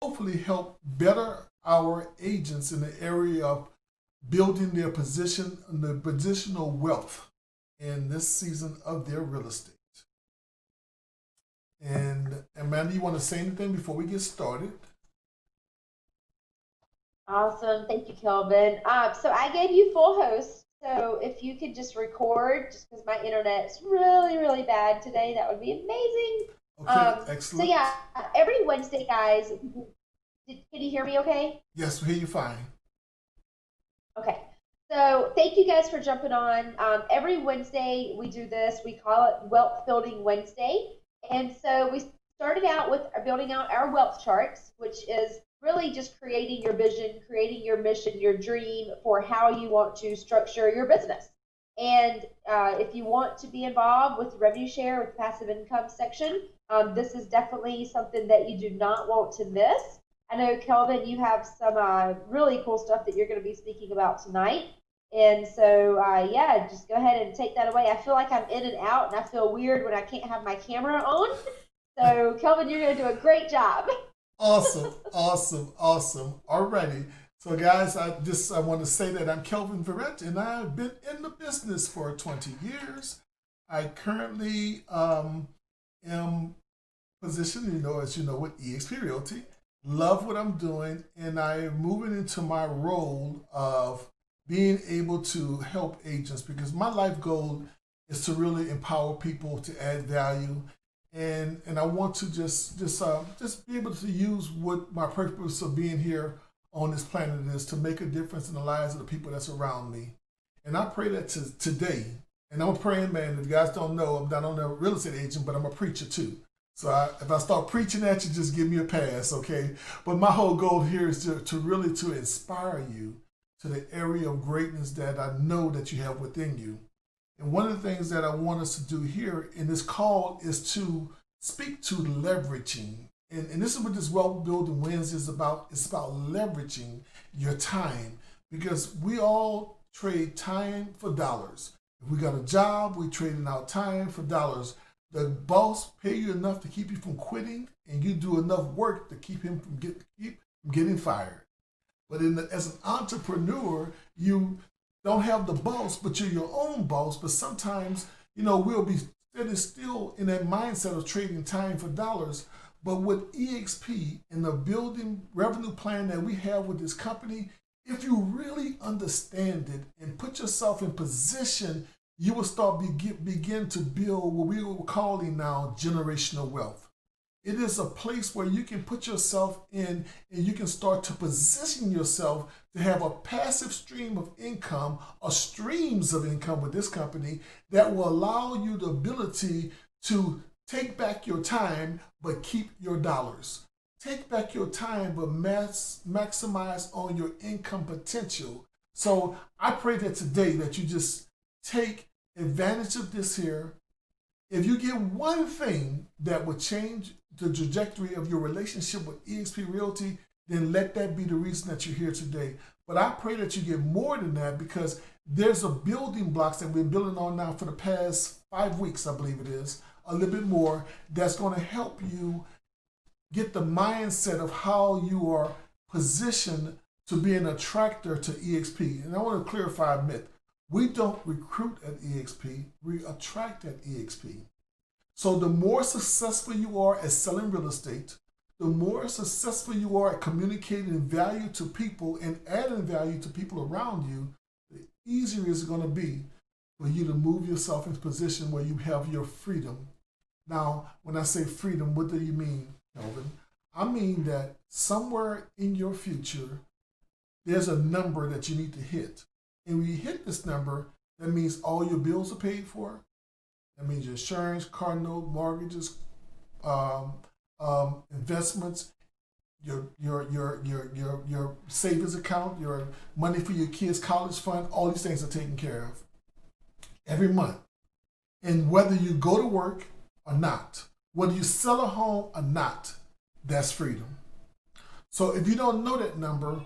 hopefully help better our agents in the area of building their position, the positional wealth in this season of their real estate. And Amanda, you want to say anything before we get started? Awesome. Thank you, Kelvin. So I gave you full host. So if you could just record, just because my internet's really, really bad today, that would be amazing. Okay, So excellent. yeah, every Wednesday, guys, can you hear me okay? Yes, we hear you fine. Okay. So thank you guys for jumping on. Every Wednesday we do this. We call it Wealth Building Wednesday. And so we started out with building out our wealth charts, which is really just creating your vision, creating your mission, your dream for how you want to structure your business. And if you want to be involved with the revenue share with passive income section, this is definitely something that you do not want to miss. I know, Kelvin, you have some really cool stuff that you're going to be speaking about tonight. And so, yeah, just go ahead and take that away. I feel like I'm in and out, and I feel weird when I can't have my camera on. So, Kelvin, you're going to do a great job. Awesome, awesome, awesome. Alrighty. So guys, I want to say that I'm Kelvin Verrett and I've been in the business for 20 years. I currently am positioned, as you know, with eXp Realty. Love what I'm doing, and I am moving into my role of being able to help agents because my life goal is to really empower people to add value, and I want to just be able to use what my purpose of being here on this planet is to make a difference in the lives of the people that's around me. And I pray that today, and I'm a praying man. If you guys don't know, I'm not only a real estate agent, but I'm a preacher too. So if I start preaching at you, just give me a pass, okay? But my whole goal here is to really to inspire you to the area of greatness that I know that you have within you. And one of the things that I want us to do here in this call is to speak to leveraging. And this is what this Wealth Building Wednesday is about. It's about leveraging your time because we all trade time for dollars. If we got a job, we trading out time for dollars. The boss pay you enough to keep you from quitting, and you do enough work to keep him keep from getting fired. But as an entrepreneur, you don't have the boss, but you're your own boss. But sometimes, we'll be sitting still in that mindset of trading time for dollars. But with EXP and the building revenue plan that we have with this company, if you really understand it and put yourself in position, you will start begin to build what we are calling now generational wealth. It is a place where you can put yourself in and you can start to position yourself to have a passive stream of income or streams of income with this company that will allow you the ability to take back your time but keep your dollars. Take back your time but maximize on your income potential. So I pray that today that you just take advantage of this here. If you get one thing that would change the trajectory of your relationship with eXp Realty, then let that be the reason that you're here today. But I pray that you get more than that because there's a building blocks that we've been building on now for the past 5 weeks, I believe it is, a little bit more, that's going to help you get the mindset of how you are positioned to be an attractor to eXp. And I want to clarify a myth. We don't recruit at eXp, we attract at eXp. So the more successful you are at selling real estate, the more successful you are at communicating value to people and adding value to people around you, the easier it's going to be for you to move yourself into a position where you have your freedom. Now, when I say freedom, what do you mean, Kelvin? I mean that somewhere in your future, there's a number that you need to hit. And when you hit this number, that means all your bills are paid for. That means your insurance, car note, mortgages, investments, your savings account, your money for your kids' college fund. All these things are taken care of every month. And whether you go to work or not, whether you sell a home or not, that's freedom. So if you don't know that number,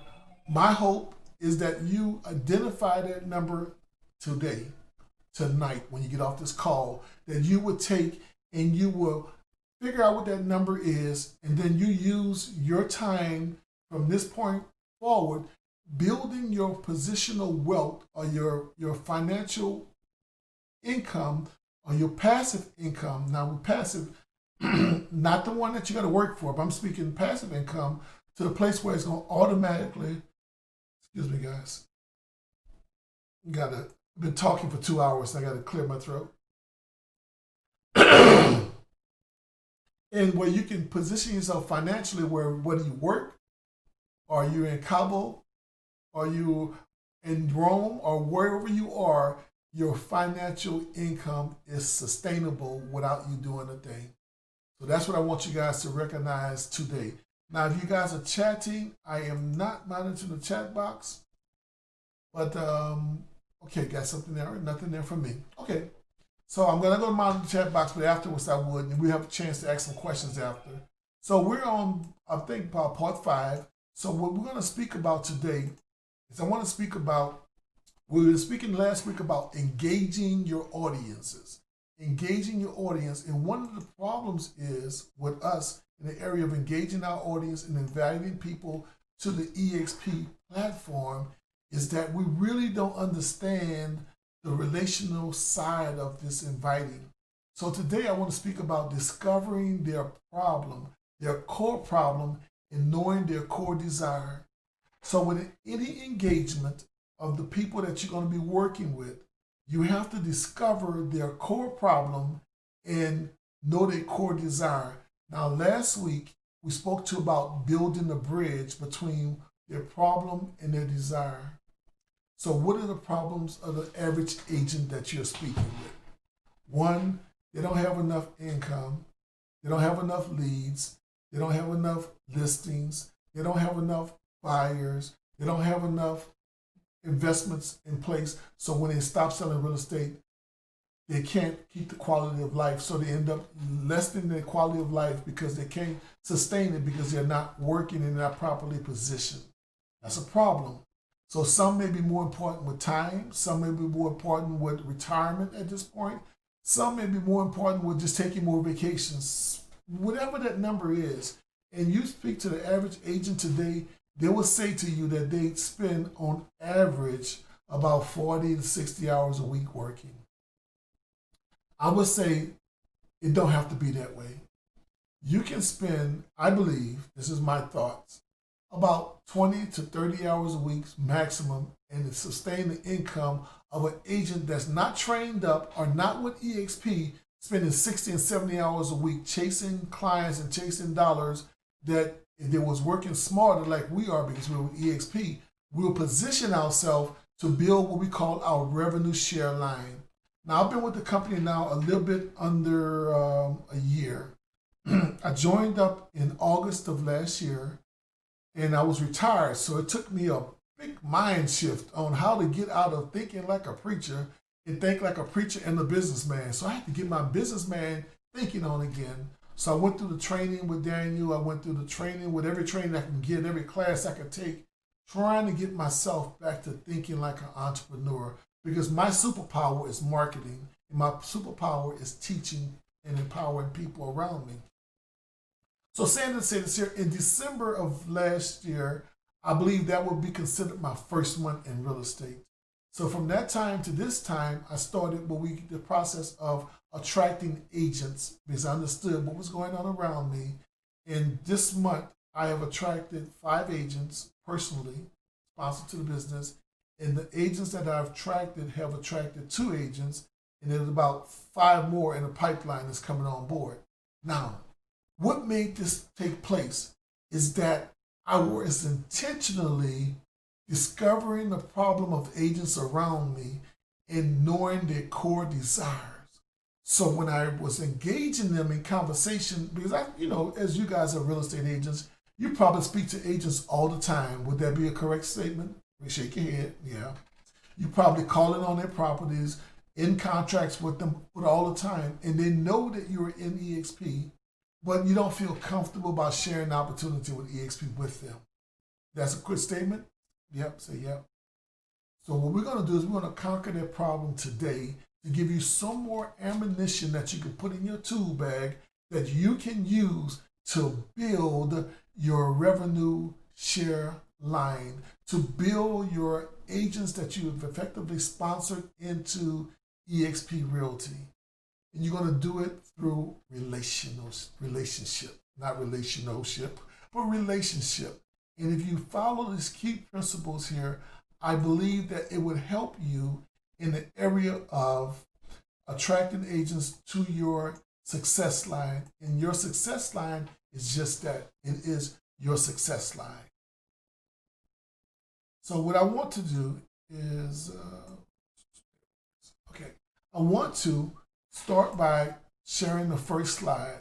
my hope is that you identify that number today, tonight, when you get off this call, that you will take and you will figure out what that number is, and then you use your time from this point forward building your positional wealth or your financial income or your passive income. Now, with passive, not the one that you got to work for, but I'm speaking passive income to the place where it's going to automatically, excuse me, guys, been talking for 2 hours, so I got to clear my throat. And where you can position yourself financially, where whether you work or you're in Kabul or you in Rome or wherever you are, your financial income is sustainable without you doing a thing. So that's what I want you guys to recognize today. Now, if you guys are chatting, I am not monitoring the chat box, but okay, got something there, nothing there from me. Okay, so I'm gonna go to monitor the chat box, but afterwards I would, and we have a chance to ask some questions after. So we're on, I think, about part 5. So what we're gonna speak about today is we were speaking last week about engaging your audiences. Engaging your audience. And one of the problems is with us in the area of engaging our audience and inviting people to the EXP platform is that we really don't understand the relational side of this inviting. So today I want to speak about discovering their problem, their core problem, and knowing their core desire. So with any engagement of the people that you're going to be working with, you have to discover their core problem and know their core desire. Now, last week, we spoke about building a bridge between their problem and their desire. So what are the problems of the average agent that you're speaking with? One, they don't have enough income. They don't have enough leads. They don't have enough listings. They don't have enough buyers. They don't have enough investments in place. So when they stop selling real estate, they can't keep the quality of life. So they end up lessening their quality of life because they can't sustain it because they're not working and not properly positioned. That's a problem. So some may be more important with time. Some may be more important with retirement at this point. Some may be more important with just taking more vacations. Whatever that number is, and you speak to the average agent today, they will say to you that they spend on average about 40 to 60 hours a week working. I would say it don't have to be that way. You can spend, I believe, this is my thoughts, about 20 to 30 hours a week maximum and sustain the income of an agent that's not trained up or not with EXP, spending 60 and 70 hours a week chasing clients and chasing dollars that if they was working smarter like we are because we're with EXP, we'll position ourselves to build what we call our revenue share line. Now, I've been with the company now a little bit under a year. I joined up in August of last year, and I was retired, so it took me a big mind shift on how to get out of thinking like a preacher and think like a preacher and a businessman. So I had to get my businessman thinking on again. So I went through the training with Daniel. I went through the training with every training I can get, every class I could take, trying to get myself back to thinking like an entrepreneur because my superpower is marketing and my superpower is teaching and empowering people around me. So saying this here, in December of last year, I believe that would be considered my first month in real estate. So from that time to this time, I started the process of attracting agents because I understood what was going on around me. And this month, I have attracted 5 agents personally, sponsored to the business. And the agents that I've attracted have attracted 2 agents, and there's about 5 more in the pipeline that's coming on board. Now, what made this take place is that I was intentionally discovering the problem of agents around me and knowing their core desires. So when I was engaging them in conversation, because as you guys are real estate agents, you probably speak to agents all the time. Would that be a correct statement? Shake your head. Yeah. You probably calling on their properties, in contracts with them all the time, and they know that you're in EXP, but you don't feel comfortable about sharing the opportunity with EXP with them. That's a quick statement? Yep, say yep. So what we're going to do is we're going to conquer that problem today to give you some more ammunition that you can put in your tool bag that you can use to build your revenue share line, to build your agents that you have effectively sponsored into eXp Realty. And you're going to do it through relationship, not relationship, but relationship. And if you follow these key principles here, I believe that it would help you in the area of attracting agents to your success line. And your success line is just that. It is your success line. So what I want to do is, I want to start by sharing the first slide.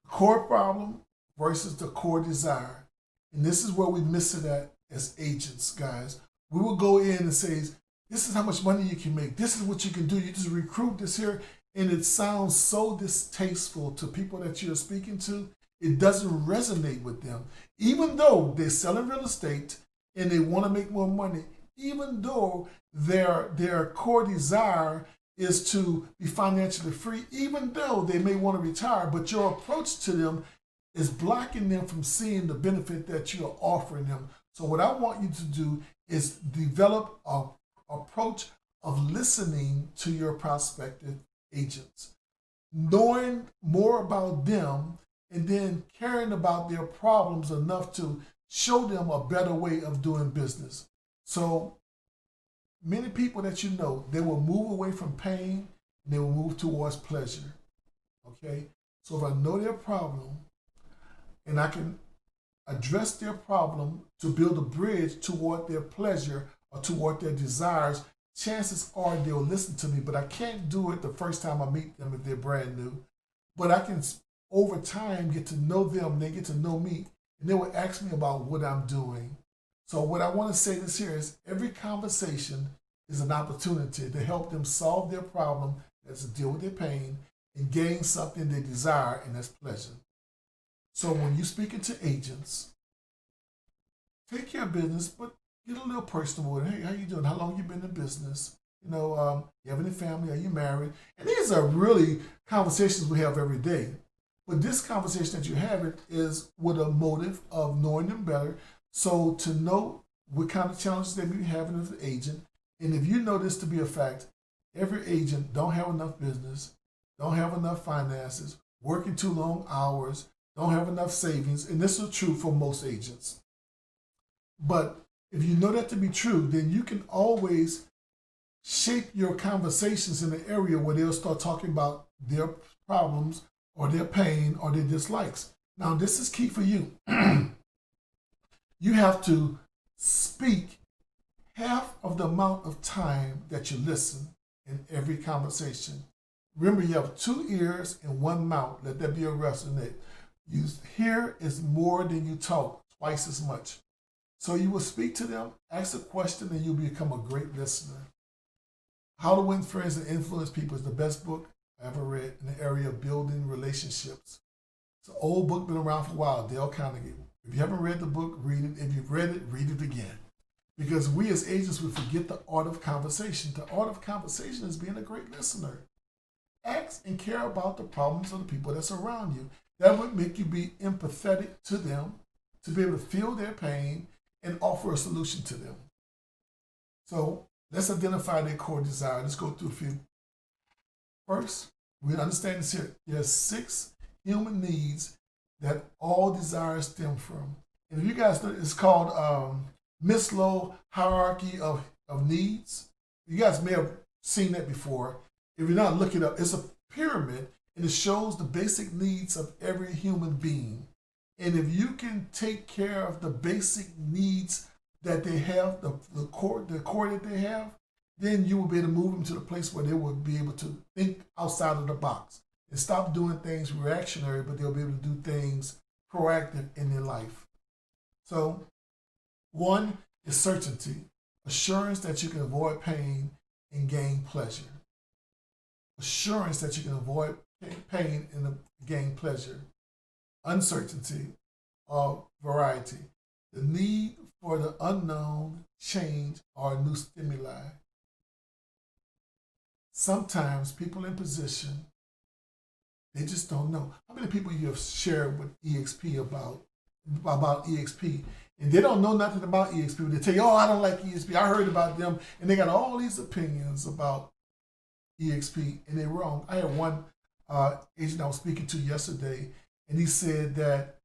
Core problem versus the core desire. And this is where we miss it at as agents, guys. We will go in and say, this is how much money you can make. This is what you can do. You just recruit this here. And it sounds so distasteful to people that you're speaking to. It doesn't resonate with them. Even though they're selling real estate and they want to make more money, even though their core desire is to be financially free, even though they may want to retire, but your approach to them is blocking them from seeing the benefit that you're offering them. So what I want you to do is develop an approach of listening to your prospective agents, knowing more about them, and then caring about their problems enough to show them a better way of doing business. So many people that you know, they will move away from pain and they will move towards pleasure. Okay? So if I know their problem and I can address their problem to build a bridge toward their pleasure or toward their desires, chances are they'll listen to me. But I can't do it the first time I meet them if they're brand new. But I can, over time, get to know them, they get to know me, and they will ask me about what I'm doing. So what I want to say this here is every conversation is an opportunity to help them solve their problem, that's to deal with their pain, and gain something they desire, and that's pleasure. So when you're speaking to agents, take care of business, but get a little personal with it. Hey, how you doing? How long you been in business? You have any family? Are you married? And these are really conversations we have every day. But this conversation that you're having is with a motive of knowing them better. So to know what kind of challenges they may be having as an agent. And if you know this to be a fact, every agent don't have enough business, don't have enough finances, working too long hours, don't have enough savings. And this is true for most agents. But if you know that to be true, then you can always shape your conversations in the area where they'll start talking about their problems or their pain or their dislikes. Now, this is key for you. You have to speak half of the amount of time that you listen in every conversation. Remember, you have 2 ears and 1 mouth. Let that be a resonate. You hear is more than you talk, twice as much. So you will speak to them, ask a question, and you'll become a great listener. How to Win Friends and Influence People is the best book I ever read in the area of building relationships. It's an old book, been around for a while, Dale Carnegie. If you haven't read the book, read it. If you've read it, read it again. Because we as agents, we forget the art of conversation. The art of conversation is being a great listener. Ask and care about the problems of the people that's around you. That would make you be empathetic to them, to be able to feel their pain and offer a solution to them. So let's identify their core desire. Let's go through a few. First, we understand this here. There are 6 human needs that all desires stem from. And if you guys know, it's called Maslow hierarchy of needs. You guys may have seen that before. If you're not, look it up. It's a pyramid, and it shows the basic needs of every human being. And if you can take care of the basic needs that they have, the core that they have, then you will be able to move them to the place where they will be able to think outside of the box and stop doing things reactionary, but they'll be able to do things proactive in their life. So 1 is certainty, assurance that you can avoid pain and gain pleasure. Assurance that you can avoid pain and gain pleasure. Uncertainty or variety, the need for the unknown, change, or new stimuli. Sometimes people in position They just don't know. How many people you have shared with EXP about EXP, and they don't know nothing about EXP. They tell you, "Oh, I don't like EXP. I heard about them," and they got all these opinions about EXP, and they're wrong. I had one agent I was speaking to yesterday, and he said that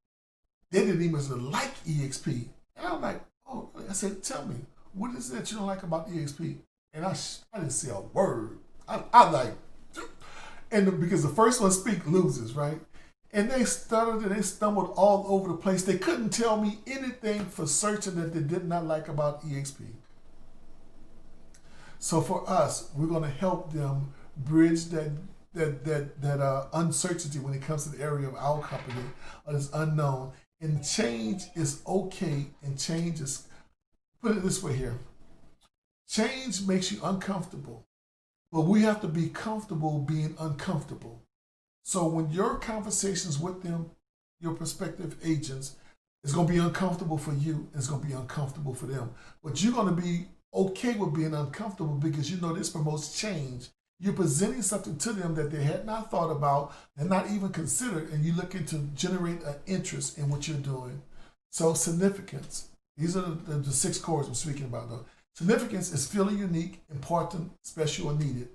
they didn't even like EXP. And I'm like, "Oh," I said, "Tell me, what is it that you don't like about EXP?" And I didn't say a word. I like, and because the first one speak loses, right? And they stuttered and they stumbled all over the place. They couldn't tell me anything for certain that they did not like about EXP. So for us, we're going to help them bridge that uncertainty when it comes to the area of our company or this unknown. And change is okay, and change is, put it this way here, change makes you uncomfortable, but we have to be comfortable being uncomfortable. So when your conversations with them, your prospective agents, it's going to be uncomfortable for you. It's going to be uncomfortable for them. But you're going to be okay with being uncomfortable because you know this promotes change. You're presenting something to them that they had not thought about and not even considered, and you're looking to generate an interest in what you're doing. So significance. These are the six cores I'm speaking about, though. Significance is feeling unique, important, special, or needed.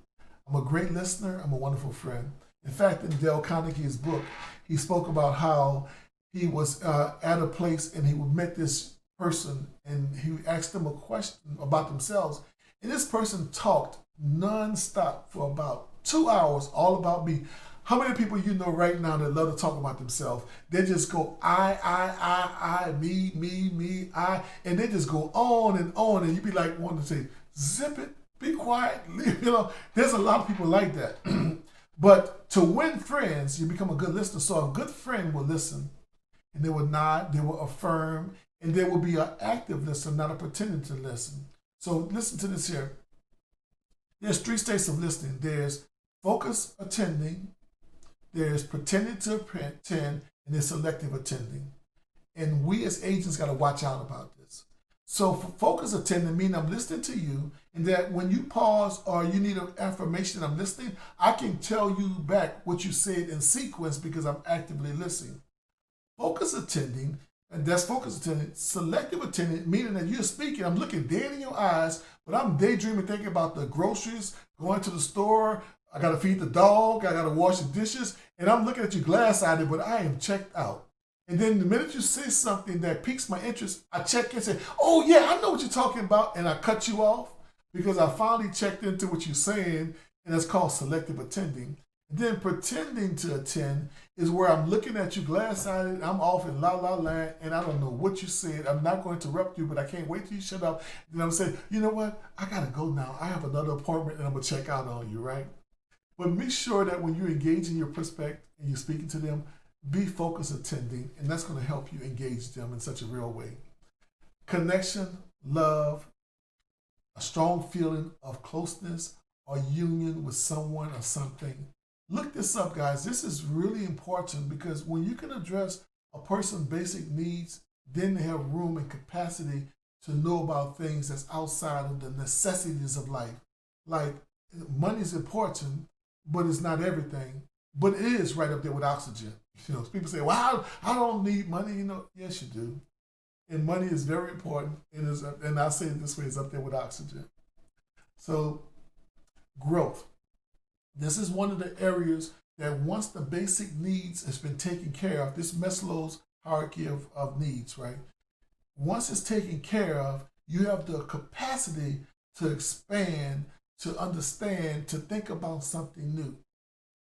I'm a great listener. I'm a wonderful friend. In fact, in Dale Carnegie's book, he spoke about how he was at a place and he met this person and he asked them a question about themselves. And this person talked nonstop for about 2 hours all about me. How many people you know right now that love to talk about themselves? They just go, I, me, I, and they just go on, and you be like wanting to say, zip it, be quiet, leave, there's a lot of people like that. But to win friends, you become a good listener. So a good friend will listen, and they will nod, they will affirm, and they will be an active listener, not a pretending to listen. So listen to this here. There's 3 states of listening. There's focus attending, there's pretending to attend, and there's selective attending. And we as agents got to watch out about this. So for focus attending means I'm listening to you, and that when you pause or you need an affirmation, I'm listening, I can tell you back what you said in sequence because I'm actively listening. Focus attending, and that's focus attending. Selective attending, meaning that you're speaking, I'm looking dead in your eyes, but I'm daydreaming, thinking about the groceries, going to the store, I got to feed the dog, I got to wash the dishes, and I'm looking at you glass-eyed, but I am checked out. And then the minute you say something that piques my interest, I check in and say, "Oh yeah, I know what you're talking about," and I cut you off because I finally checked into what you're saying, and that's called selective attending. And then pretending to attend is where I'm looking at you glass-eyed, I'm off in la-la land, and I don't know what you said. I'm not going to interrupt you, but I can't wait till you shut up. Then I'm saying, "You know what? I got to go now. I have another appointment, and I'm going to check out on you," right? But make sure that when you're engaging your prospect and you're speaking to them, be focused attending, and that's going to help you engage them in such a real way. Connection, love, a strong feeling of closeness or union with someone or something. Look this up, guys. This is really important because when you can address a person's basic needs, then they have room and capacity to know about things that's outside of the necessities of life. Like money is important, but it's not everything. But it is right up there with oxygen. People say, "Well, I don't need money." Yes, you do. And money is very important. And I say it this way, it's up there with oxygen. So growth. This is one of the areas that once the basic needs has been taken care of, this Maslow's hierarchy of needs, right? Once it's taken care of, you have the capacity to expand, to understand, to think about something new.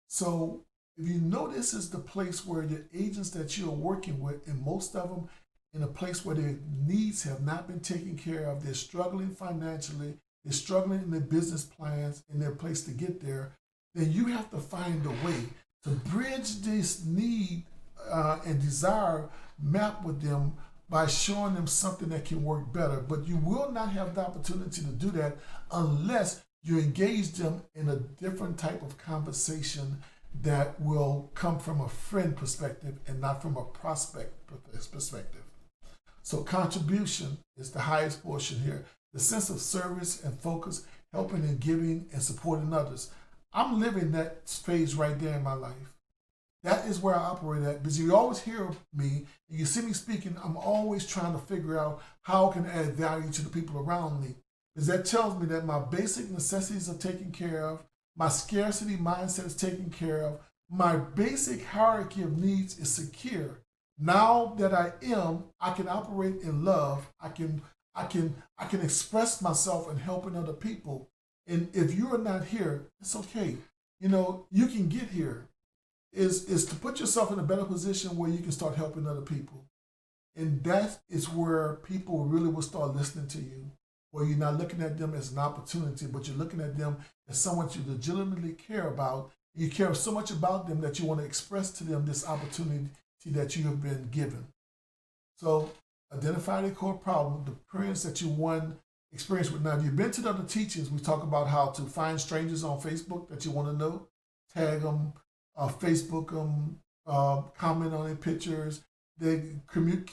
So if you know this is the place where the agents that you're working with, and most of them in a place where their needs have not been taken care of, they're struggling financially, they're struggling in their business plans, in their place to get there, then you have to find a way to bridge this need and desire map with them by showing them something that can work better. But you will not have the opportunity to do that unless you engage them in a different type of conversation that will come from a friend perspective and not from a prospect perspective. So contribution is the highest portion here. The sense of service and focus, helping and giving and supporting others. I'm living that phase right there in my life. That is where I operate at, because you always hear me and you see me speaking. I'm always trying to figure out how I can add value to the people around me, because that tells me that my basic necessities are taken care of, my scarcity mindset is taken care of, my basic hierarchy of needs is secure. Now that I can operate in love. I can express myself in helping other people. And if you are not here, it's okay. You can get here. Is to put yourself in a better position where you can start helping other people. And that is where people really will start listening to you, where you're not looking at them as an opportunity, but you're looking at them as someone you legitimately care about. You care so much about them that you want to express to them this opportunity that you have been given. So identify the core problem, the experience that you want experience with. Now, if you've been to the other teachings, we talk about how to find strangers on Facebook that you want to know, tag them, Facebook them, comment on their pictures. They create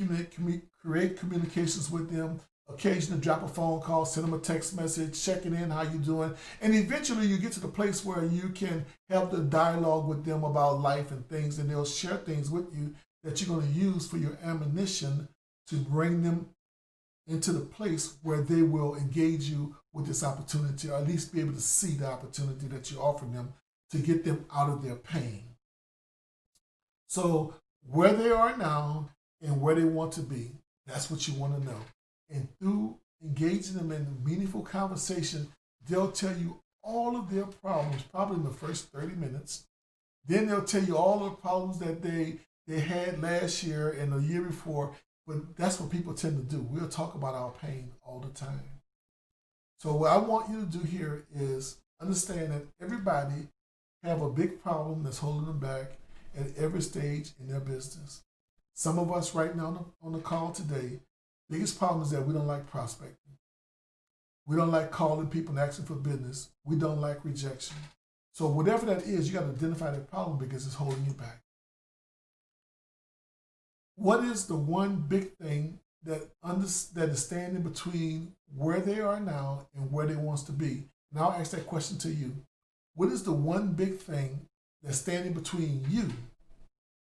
communications with them. Occasionally drop a phone call, send them a text message, checking in, how you doing. And eventually you get to the place where you can have the dialogue with them about life and things, and they'll share things with you that you're going to use for your ammunition to bring them into the place where they will engage you with this opportunity, or at least be able to see the opportunity that you're offering them to get them out of their pain. So where they are now and where they want to be, that's what you want to know. And through engaging them in meaningful conversation, they'll tell you all of their problems, probably in the first 30 minutes. Then they'll tell you all the problems that they had last year and the year before. But that's what people tend to do. We'll talk about our pain all the time. So what I want you to do here is understand that everybody have a big problem that's holding them back at every stage in their business. Some of us right now on the call today, biggest problem is that we don't like prospecting. We don't like calling people and asking for business. We don't like rejection. So whatever that is, you got to identify that problem because it's holding you back. What is the one big thing that is standing between where they are now and where they want to be? And I'll ask that question to you. What is the one big thing that's standing between you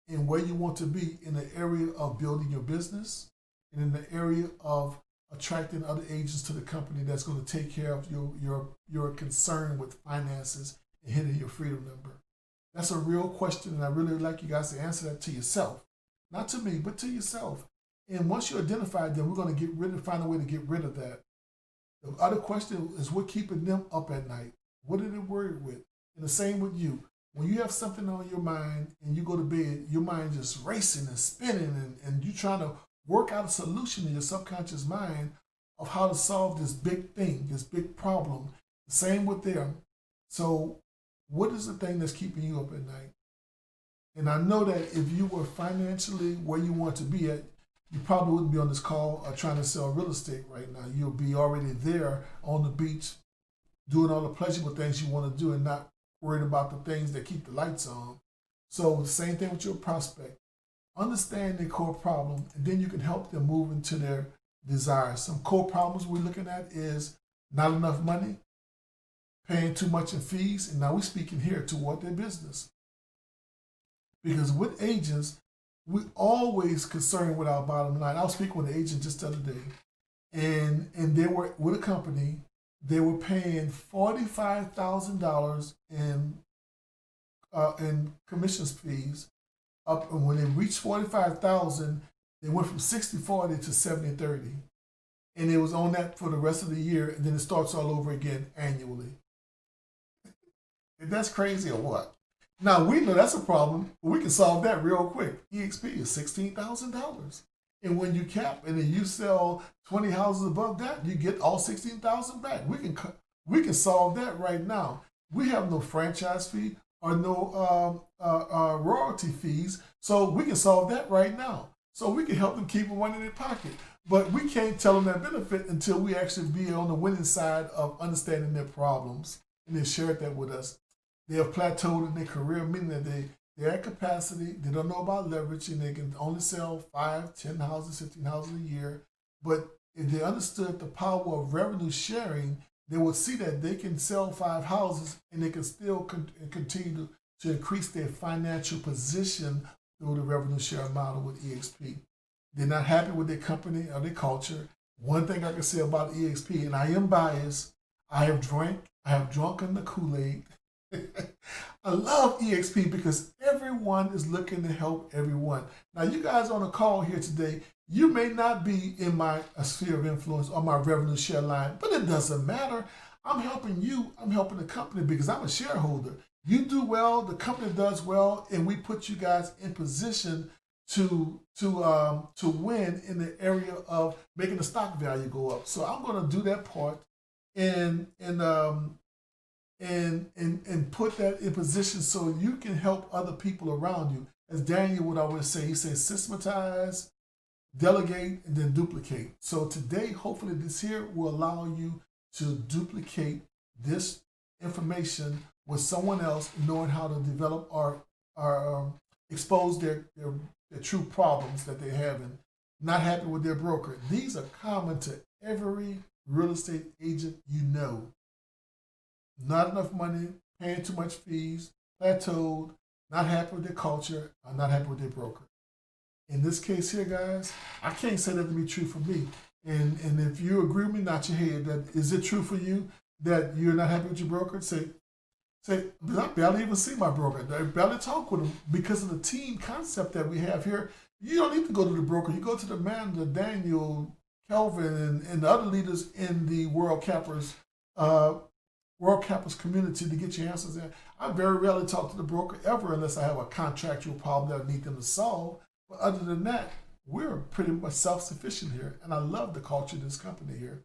and where you want to be in the area of building your business and in the area of attracting other agents to the company that's going to take care of your concern with finances and hitting your freedom number? That's a real question, and I really would like you guys to answer that to yourself. Not to me, but to yourself. And once you identify them, we're going to find a way to get rid of that. The other question is what keeping them up at night? What are they worried with? And the same with you. When you have something on your mind and you go to bed, your mind just racing and spinning, and you're trying to work out a solution in your subconscious mind of how to solve this big thing, this big problem. The same with them. So what is the thing that's keeping you up at night? And I know that if you were financially where you want to be at, you probably wouldn't be on this call trying to sell real estate right now. You'll be already there on the beach doing all the pleasurable things you want to do and not worried about the things that keep the lights on. So the same thing with your prospect. Understand their core problem, and then you can help them move into their desires. Some core problems we're looking at is not enough money, paying too much in fees, and now we're speaking here toward their business. Because with agents, we always concerned with our bottom line. I was speaking with an agent just the other day, and they were with a company. They were paying $45,000 in commissions fees. Up, and when they reached 45,000, they went from 60-40 to 70-30, and it was on that for the rest of the year. And then it starts all over again annually. If that's crazy or what? Now we know that's a problem, but we can solve that real quick. EXP is $16,000, and when you cap and then you sell 20 houses above that, you get all 16,000 back. We can solve that right now. We have no franchise fee or no royalty fees, so we can solve that right now. So we can help them keep money in their pocket, but we can't tell them that benefit until we actually be on the winning side of understanding their problems and they share that with us. They have plateaued in their career, meaning that they're at capacity, they don't know about leverage, and they can only sell 5, 10 houses, 15 houses a year. But if they understood the power of revenue sharing, they would see that they can sell 5 houses and they can still continue to increase their financial position through the revenue share model with EXP. They're not happy with their company or their culture. One thing I can say about EXP, and I am biased, I have drunken the Kool-Aid. I love EXP because everyone is looking to help everyone. Now, you guys on the call here today, you may not be in my sphere of influence or my revenue share line, but it doesn't matter. I'm helping you. I'm helping the company because I'm a shareholder. You do well, the company does well, and we put you guys in position to win in the area of making the stock value go up. So I'm going to do that part and put that in position so you can help other people around you. As Daniel would always say, he says systematize, delegate, and then duplicate. So today, hopefully this here will allow you to duplicate this information with someone else, knowing how to develop or expose their true problems that they're having, not happy with their broker. These are common to every real estate agent you know. Not enough money, paying too much fees, plateaued, not happy with their culture, or not happy with their broker. In this case here, guys, I can't say that to be true for me. And if you agree with me, nod your head. That is it true for you that you're not happy with your broker? Say, I barely even see my broker. I barely talk with him because of the team concept that we have here. You don't need to go to the broker. You go to the man, the Daniel, Kelvin, and the other leaders in the World Cappers community to get your answers in. I very rarely talk to the broker ever unless I have a contractual problem that I need them to solve. But other than that, we're pretty much self-sufficient here, and I love the culture of this company here.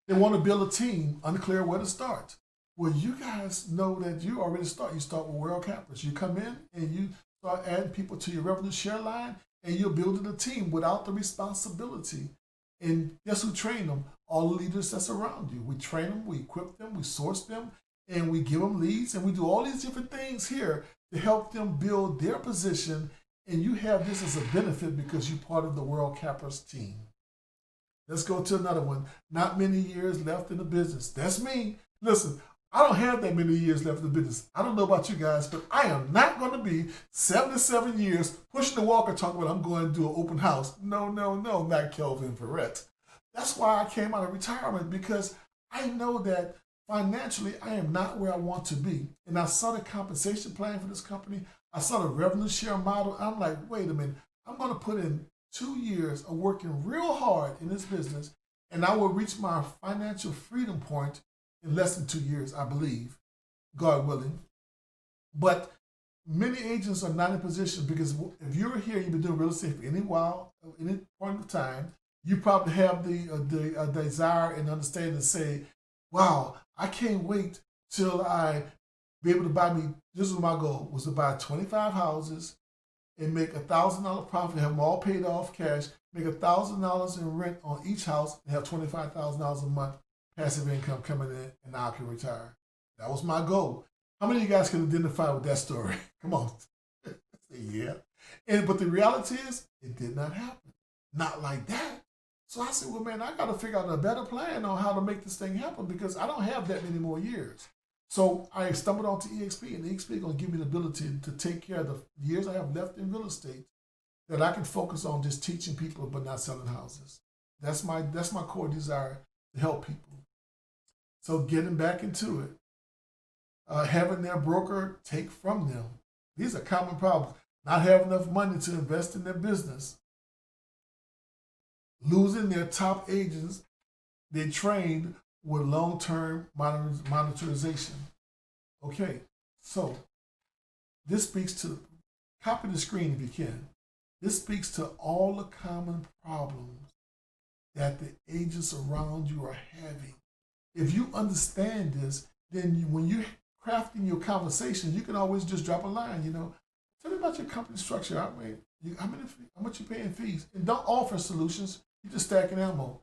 They want to build a team, unclear where to start. Well, you guys know that you already start. You start with World Cappers. You come in and you start adding people to your revenue share line, and you're building a team without the responsibility. And guess who trained them? All the leaders that's around you. We train them, we equip them, we source them, and we give them leads, and we do all these different things here to help them build their position. And you have this as a benefit because you're part of the World Cappers team. Let's go to another one. Not many years left in the business. That's me. Listen, I don't have that many years left in the business. I don't know about you guys, but I am not going to be 77 years pushing the walker talking about I'm going to do an open house. No, not Kelvin Verrett. That's why I came out of retirement, because I know that financially I am not where I want to be. And I saw the compensation plan for this company. I saw the revenue share model. I'm like, wait a minute. I'm going to put in 2 years of working real hard in this business, and I will reach my financial freedom point in less than 2 years, I believe, God willing. But many agents are not in position, because if you're here, you've been doing real estate for any point of time, you probably have the desire and understanding to say, wow, I can't wait till I be able to buy me, this was my goal, was to buy 25 houses and make $1,000 profit, have them all paid off cash, make $1,000 in rent on each house, and have $25,000 a month passive income coming in, and I can retire. That was my goal. How many of you guys can identify with that story? Come on. Yeah. But the reality is, it did not happen. Not like that. So I said, well, man, I got to figure out a better plan on how to make this thing happen, because I don't have that many more years. So I stumbled onto EXP, and EXP is going to give me the ability to take care of the years I have left in real estate, that I can focus on just teaching people but not selling houses. That's my core desire, to help people. So getting back into it, having their broker take from them. These are common problems. Not having enough money to invest in their business. Losing their top agents they trained with long-term monetization. Okay, so this speaks to, copy the screen if you can. This speaks to all the common problems that the agents around you are having. If you understand this, then when you're crafting your conversation, you can always just drop a line, tell me about your company structure. How much you paying fees? And don't offer solutions. You're just stacking ammo.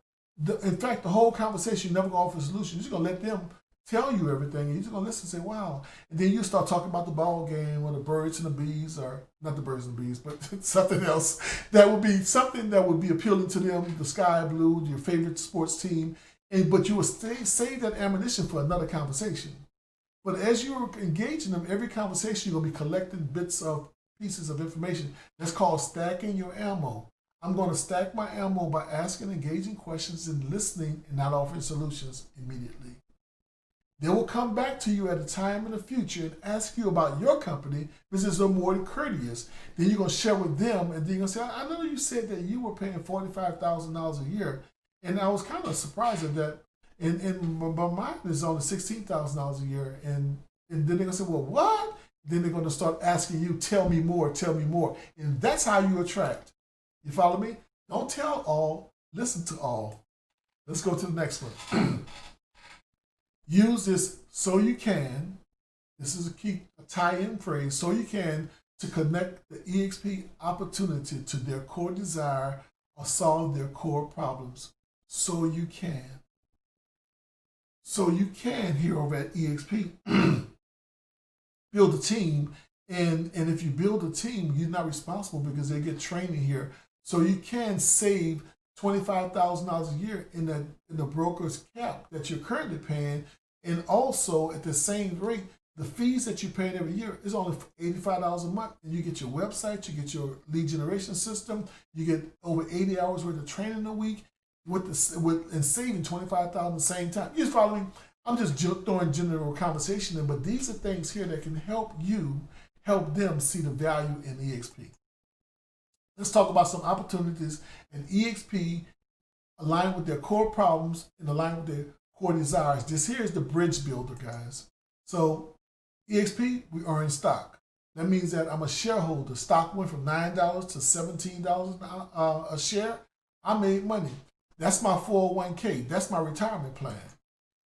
In fact, the whole conversation, you're never going to offer solutions. You're just going to let them tell you everything. And you're just going to listen and say, wow. And then you start talking about the ball game or the birds and the bees, or not the birds and the bees, but something else that would be something that would be appealing to them, the sky blue, your favorite sports team. But you will save that ammunition for another conversation. But as you're engaging them, every conversation you're going to be collecting pieces of information. That's called stacking your ammo. I'm going to stack my ammo by asking engaging questions and listening and not offering solutions immediately. They will come back to you at a time in the future and ask you about your company because they're more than courteous. Then you're going to share with them, and then you're going to say, I know you said that you were paying $45,000 a year. And I was kind of surprised at that. But mine is only $16,000 a year. And then they're going to say, well, what? Then they're going to start asking you, tell me more, tell me more. And that's how you attract. You follow me? Don't tell all, listen to all. Let's go to the next one. Use this so you can, this is a tie-in phrase, so you can, to connect the EXP opportunity to their core desire or solve their core problems. So you can. So you can, here over at EXP, build a team. And if you build a team, you're not responsible because they get training here. So you can save $25,000 a year in the broker's cap that you're currently paying. And also at the same rate, the fees that you're paying every year is only $85 a month. And you get your website, you get your lead generation system, you get over 80 hours worth of training a week and saving $25,000 at the same time. You follow me? I'm just throwing general conversation in, but these are things here that can help you help them see the value in EXP. Let's talk about some opportunities in EXP align with their core problems and align with their core desires. This here is the bridge builder, guys. So EXP, we are in stock. That means that I'm a shareholder. Stock went from $9 to $17 a share. I made money. That's my 401k. That's my retirement plan.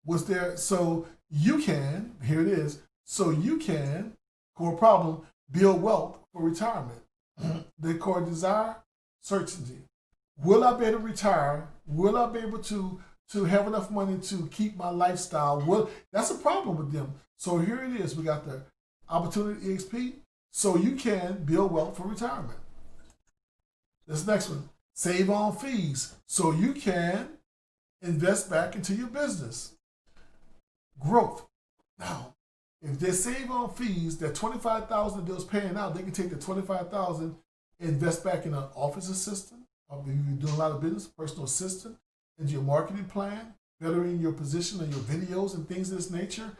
Was there? So you can, here it is, so you can, core problem, build wealth for retirement. The core desire, certainty. Will I be able to retire? Will I be able to have enough money to keep my lifestyle? Well, that's a problem with them. So here it is. We got the opportunity EXP, so you can build wealth for retirement. This next one, save on fees, so you can invest back into your business. Growth. Now, if they save on fees, that $25,000 they're paying out, they can take the $25,000, invest back in an office assistant, or if you're doing a lot of business, personal assistant, into your marketing plan, bettering your position on your videos and things of this nature.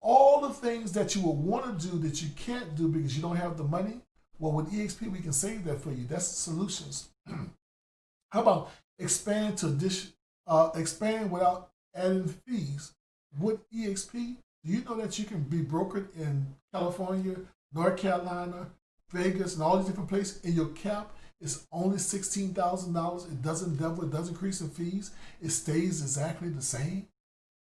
All the things that you will want to do that you can't do because you don't have the money. Well, with EXP, we can save that for you. That's the solutions. How about expand without adding fees? With EXP, do you know that you can be brokered in California, North Carolina, Vegas, and all these different places, and your cap is only $16,000. It doesn't double, it doesn't increase in fees. It stays exactly the same.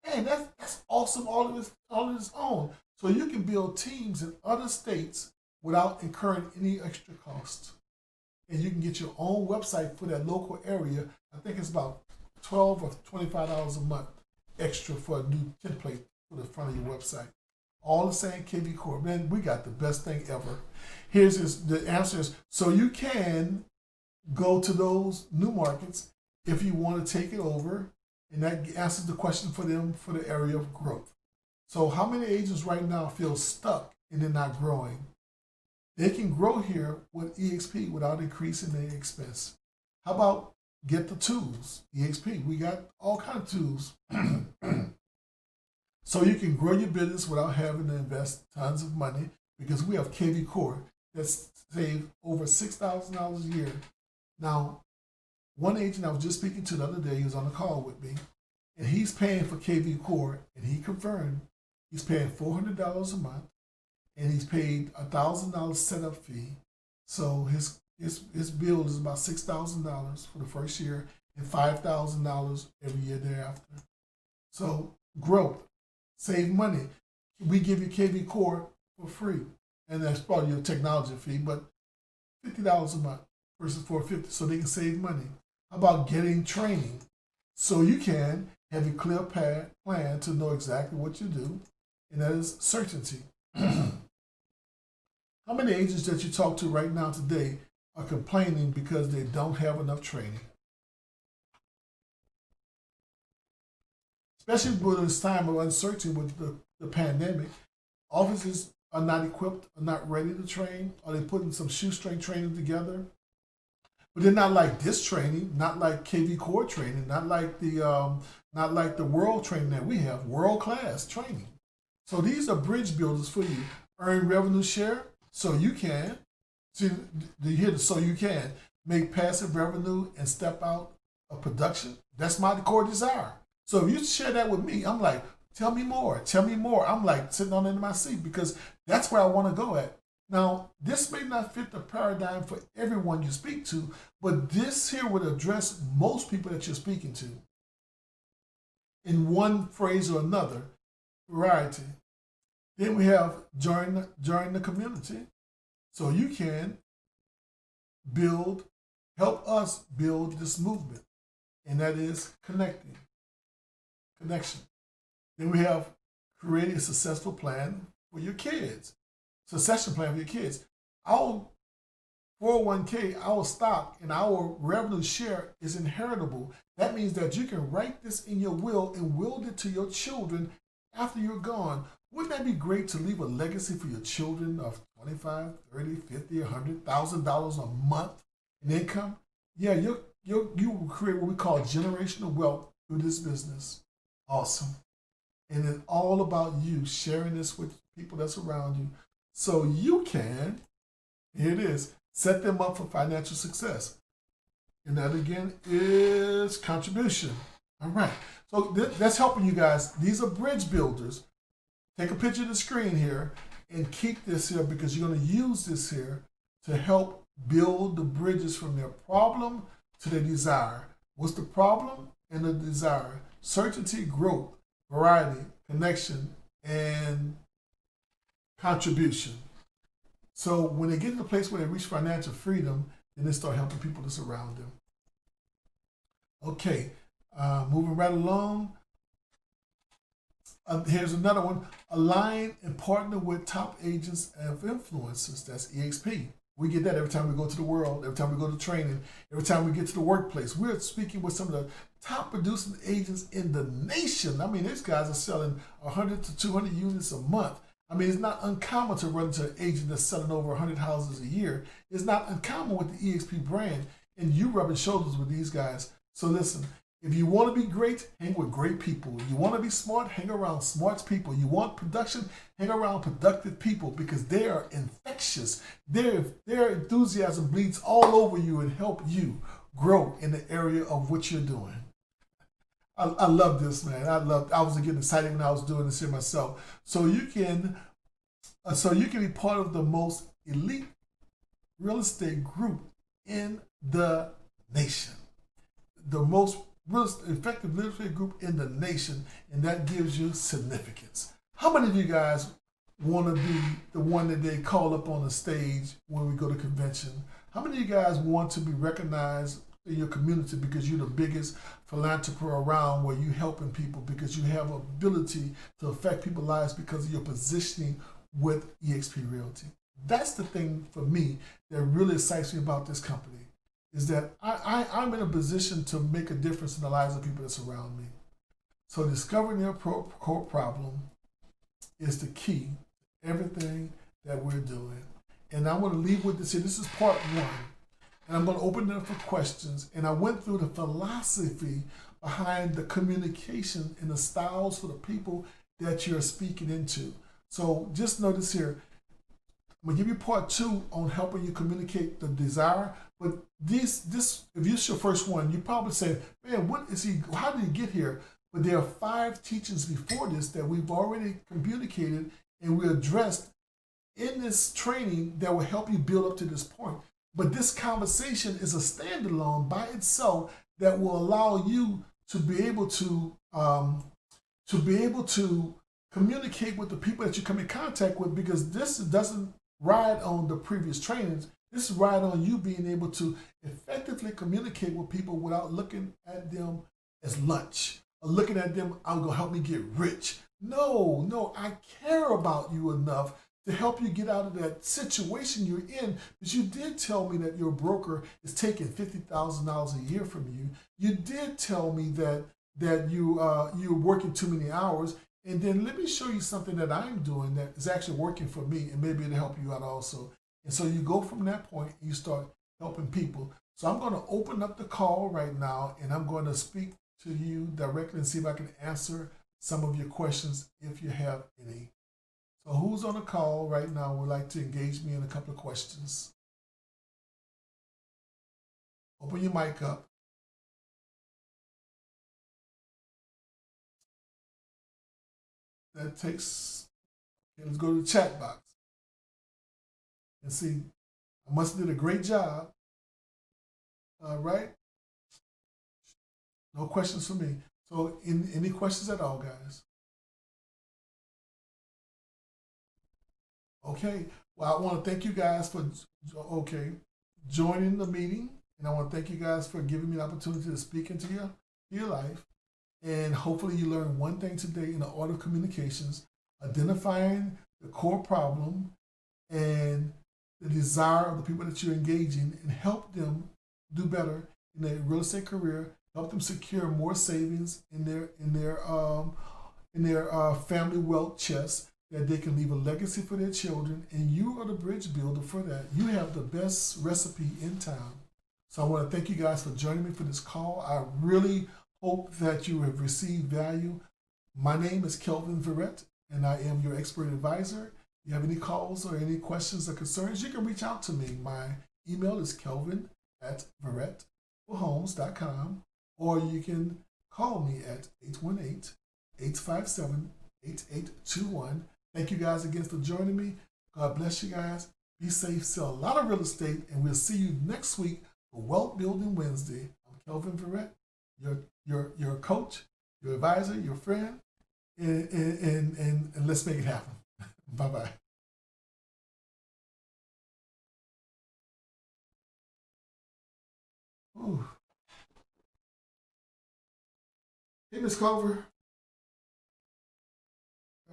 And that's awesome all of its own. So you can build teams in other states without incurring any extra cost. And you can get your own website for that local area. I think it's about $12 or $25 a month extra for a new template for the front of your website. All the same KV Core. Man, we got the best thing ever. The answer is, so you can go to those new markets if you want to take it over, and that answers the question for them for the area of growth. So how many agents right now feel stuck and they're not growing? They can grow here with EXP without increasing their expense. How about get the tools? EXP, we got all kinds of tools. So you can grow your business without having to invest tons of money, because we have KV Core that's saved over $6,000 a year. Now, one agent I was just speaking to the other day, he was on a call with me, and he's paying for KV Core, and he confirmed he's paying $400 a month, and he's paid $1,000 setup fee. So his bill is about $6,000 for the first year and $5,000 every year thereafter. So growth, save money. We give you KV Core for free, and that's part of your technology fee, but $50 a month versus $450, so they can save money. How about getting training? So you can have a clear plan to know exactly what you do, and that is certainty. How many agents that you talk to right now today are complaining because they don't have enough training? Especially during this time of uncertainty with the pandemic, Offices are not equipped, are not ready to train, or they're putting some shoestring training together. But they're not like this training, not like KV Core training, not like the world training that we have, world class training. So these are bridge builders for you. Earn revenue share so you can. See, do you hear the so you can make passive revenue and step out of production? That's my core desire. So if you share that with me, I'm like, tell me more, tell me more. I'm like sitting on the end of my seat because that's where I want to go at. Now, this may not fit the paradigm for everyone you speak to, but this here would address most people that you're speaking to in one phrase or another, variety. Then we have join the community. So you can help us build this movement, and that is connection. Then we have creating a successful plan for your kids, succession plan for your kids. Our 401k, our stock, and our revenue share is inheritable. That means that you can write this in your will and will it to your children after you're gone. Wouldn't that be great to leave a legacy for your children of $25, $30, $50, $100,000 a month in income? Yeah, you will create what we call generational wealth through this business. Awesome. And it's all about you sharing this with people that's around you so you can, here it is, set them up for financial success. And that again is contribution. All right. So that's helping you guys. These are bridge builders. Take a picture of the screen here and keep this here because you're going to use this here to help build the bridges from their problem to their desire. What's the problem and the desire? Certainty, growth, variety, connection, and contribution. So when they get to the place where they reach financial freedom, then they start helping people that surround them. Okay, moving right along. Here's another one. Align and partner with top agents of influencers. That's EXP. We get that every time we go to the world, every time we go to training, every time we get to the workplace. We're speaking with some of the top producing agents in the nation. I mean, these guys are selling 100 to 200 units a month. I mean, it's not uncommon to run into an agent that's selling over 100 houses a year. It's not uncommon with the EXP brand, and you rubbing shoulders with these guys. So listen, if you want to be great, hang with great people. You want to be smart, hang around smart people. You want production, hang around productive people because they are infectious. Their enthusiasm bleeds all over you and help you grow in the area of what you're doing. I love this, man. I was getting excited when I was doing this here myself. So you can be part of the most elite real estate group in the nation. The most effective real estate group in the nation, and that gives you significance. How many of you guys want to be the one that they call up on the stage when we go to convention? How many of you guys want to be recognized in your community because you're the biggest philanthropist around, where you're helping people because you have ability to affect people's lives because of your positioning with eXp Realty? That's the thing for me that really excites me about this company, is that I'm in a position to make a difference in the lives of people that surround me. So discovering their core problem is the key to everything that we're doing. And I'm going to leave with this here. This is part one. And I'm going to open it up for questions. And I went through the philosophy behind the communication and the styles for the people that you're speaking into. So just notice here, I'm going to give you part two on helping you communicate the desire. But this, if this is your first one, you probably say, man, what is he, how did he get here? But there are 5 teachings before this that we've already communicated and we addressed in this training that will help you build up to this point. But this conversation is a standalone by itself that will allow you to be able to communicate with the people that you come in contact with, because this doesn't ride on the previous trainings. This is ride on you being able to effectively communicate with people without looking at them as lunch or looking at them, I'm going to help me get rich. No, I care about you enough to help you get out of that situation you're in, because you did tell me that your broker is taking $50,000 a year from you. You did tell me that you're working too many hours, And then let me show you something that I'm doing that is actually working for me, and maybe it'll help you out also. And so you go from that point and you start helping people. So I'm going to open up the call right now, and I'm going to speak to you directly and see if I can answer some of your questions if you have any. So who's on the call right now would like to engage me in a couple of questions? Open your mic up. That takes, okay, let's go to the chat box and see. I must have did a great job. All right. No questions for me. So any questions at all, guys? Okay. Well, I want to thank you guys for joining the meeting, and I want to thank you guys for giving me the opportunity to speak into your life. And hopefully, you learned one thing today in the art of communications: identifying the core problem and the desire of the people that you're engaging, and help them do better in their real estate career. Help them secure more savings in their family wealth chest, that they can leave a legacy for their children, and you are the bridge builder for that. You have the best recipe in town. So I want to thank you guys for joining me for this call. I really hope that you have received value. My name is Kelvin Verrett, and I am your expert advisor. If you have any calls or any questions or concerns, you can reach out to me. My email is kelvin@verretthomes.com, or you can call me at 818-857-8821. Thank you guys again for joining me. God bless you guys. Be safe, sell a lot of real estate, and we'll see you next week for Wealth Building Wednesday. I'm Kelvin Verrett, your coach, your advisor, your friend, and let's make it happen. Bye-bye. Ooh. Hey, Miss Culver.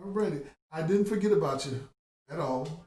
I'm ready. I didn't forget about you at all.